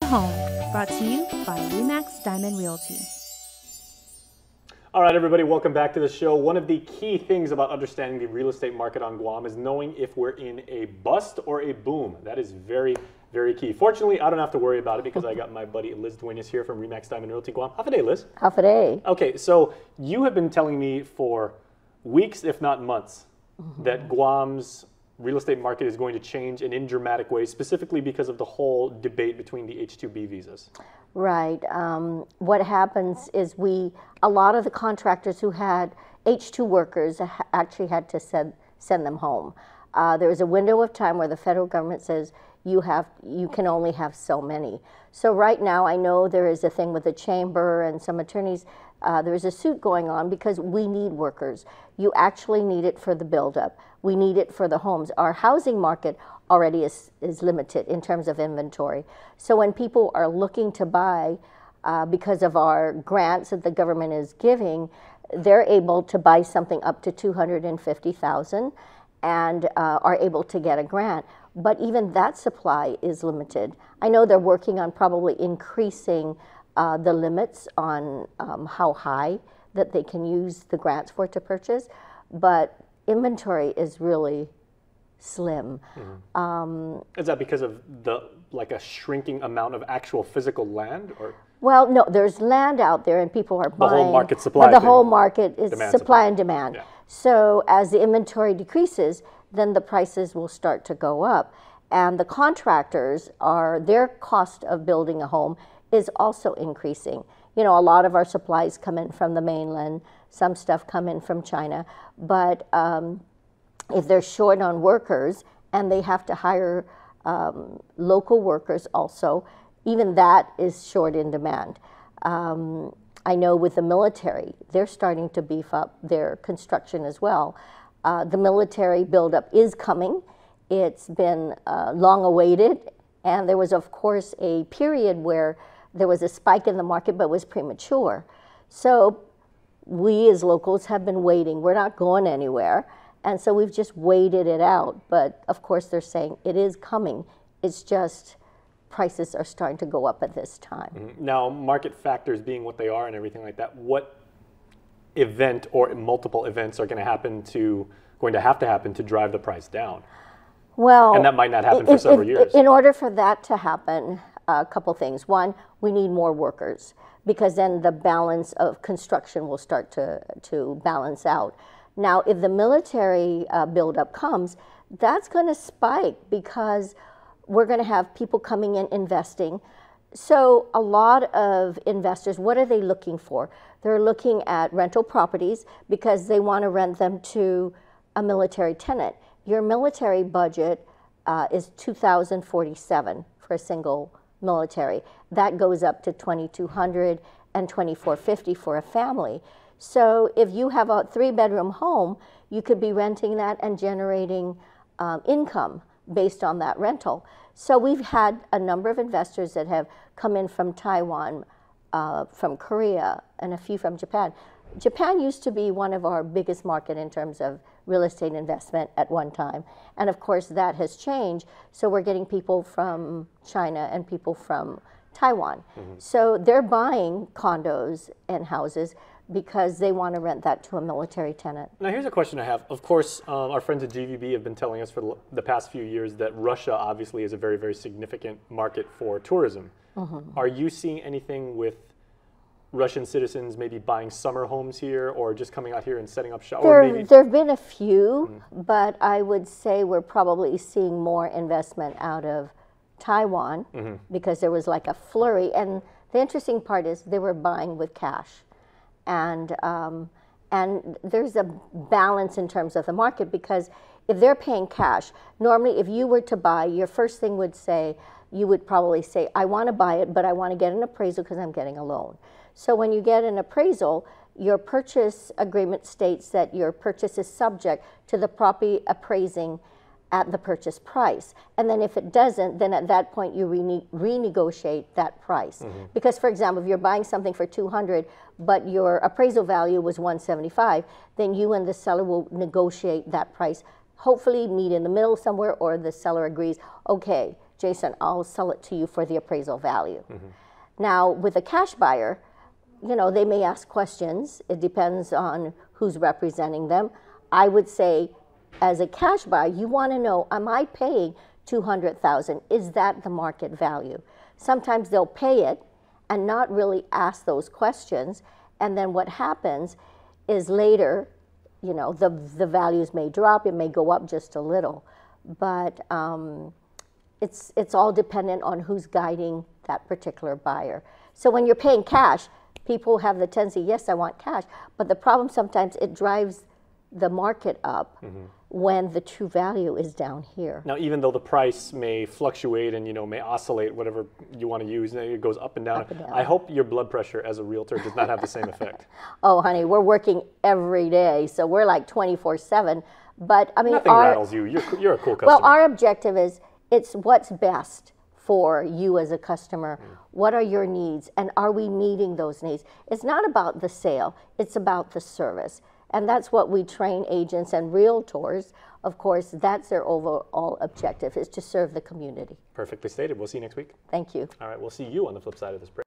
home, brought to you by RE/MAX Diamond Realty. All right, everybody, welcome back to the show. One of the key things about understanding the real estate market on Guam is knowing if we're in a bust or a boom. That is very, very key. Fortunately, I don't have to worry about it because I got my buddy Liz Duenas here from RE/MAX Diamond Realty Guam. Half a day, Liz. Half a day. Okay, so you have been telling me for weeks, if not months, that Guam's real estate market is going to change and in dramatic ways, specifically because of the whole debate between the H-2B visas. Right. What happens is a lot of the contractors who had H-2 workers actually had to send them home. There was a window of time where the federal government says you can only have so many. So right now, I know there is a thing with the chamber and some attorneys. There is a suit going on because we need workers. You actually need it for the buildup. We need it for the homes. Our housing market already is limited in terms of inventory. So when people are looking to buy, because of our grants that the government is giving, they're able to buy something up to $250,000 and are able to get a grant. But even that supply is limited. I know they're working on probably increasing the limits on how high that they can use the grants for to purchase, but inventory is really slim. Is that because of a shrinking amount of actual physical land, or? Well, no, there's land out there and people are buying. The whole market supply. The whole market is supply and demand. Yeah. So as the inventory decreases, then the prices will start to go up. And the contractors their cost of building a home is also increasing. You know, a lot of our supplies come in from the mainland, some stuff come in from China, but if they're short on workers and they have to hire local workers also, even that is short in demand. I know with the military, they're starting to beef up their construction as well. The military buildup is coming. It's been long awaited, and there was, of course, a period where there was a spike in the market, but it was premature. So we as locals have been waiting. We're not going anywhere, and so we've just waited it out. But of course, they're saying it is coming. It's just prices are starting to go up at this time. Now, market factors being what they are and everything like that, what event or multiple events are going to have to happen to drive the price down? Well, and that might not happen for several years. In order for that to happen, a couple things. One, we need more workers because then the balance of construction will start to balance out. Now, if the military buildup comes, that's going to spike because we're going to have people coming in investing. So a lot of investors, what are they looking for? They're looking at rental properties because they want to rent them to a military tenant. Your military budget is $2,047 for a single military. That goes up to $2,200 and $2,450 for a family. So if you have a 3-bedroom home, you could be renting that and generating income based on that rental. So we've had a number of investors that have come in from Taiwan, from Korea, and a few from Japan. Japan used to be one of our biggest market in terms of real estate investment at one time. And of course that has changed. So we're getting people from China and people from Taiwan. So they're buying condos and houses because they want to rent that to a military tenant. Now here's a question I have. Of course, our friends at GVB have been telling us for the past few years that Russia obviously is a very, very significant market for tourism. Are you seeing anything with Russian citizens maybe buying summer homes here or just coming out here and setting up shop? There have been a few, but I would say we're probably seeing more investment out of Taiwan because there was like a flurry. And the interesting part is they were buying with cash. And there's a balance in terms of the market because if they're paying cash, normally if you were to buy, your first thing you would probably say, I want to buy it, but I want to get an appraisal because I'm getting a loan. So when you get an appraisal, your purchase agreement states that your purchase is subject to the property appraising at the purchase price. And then if it doesn't, then at that point you renegotiate that price. Because for example, if you're buying something for $200, but your appraisal value was $175, then you and the seller will negotiate that price, hopefully meet in the middle somewhere, or the seller agrees, okay, Jason, I'll sell it to you for the appraisal value. Now, with a cash buyer, you know, they may ask questions. It depends on who's representing them. I would say, as a cash buyer, you want to know, am I paying $200,000? Is that the market value? Sometimes they'll pay it and not really ask those questions. And then what happens is later, you know, the values may drop, it may go up just a little. But it's all dependent on who's guiding that particular buyer. So when you're paying cash, people have the tendency, yes, I want cash. But the problem sometimes, it drives the market up when the true value is down here. Now, even though the price may fluctuate and, you know, may oscillate, whatever you want to use, it goes up and down. Up and down. I hope your blood pressure as a realtor does not have the same effect. Oh, honey, we're working every day, so we're like 24/7. But I mean, Nothing rattles you. You're a cool customer. well, our objective is, it's what's best for you as a customer. What are your needs, and are we meeting those needs? It's not about the sale, it's about the service. And that's what we train agents and realtors. Of course, that's their overall objective, is to serve the community. Perfectly stated. We'll see you next week. Thank you. All right, we'll see you on the flip side of this break.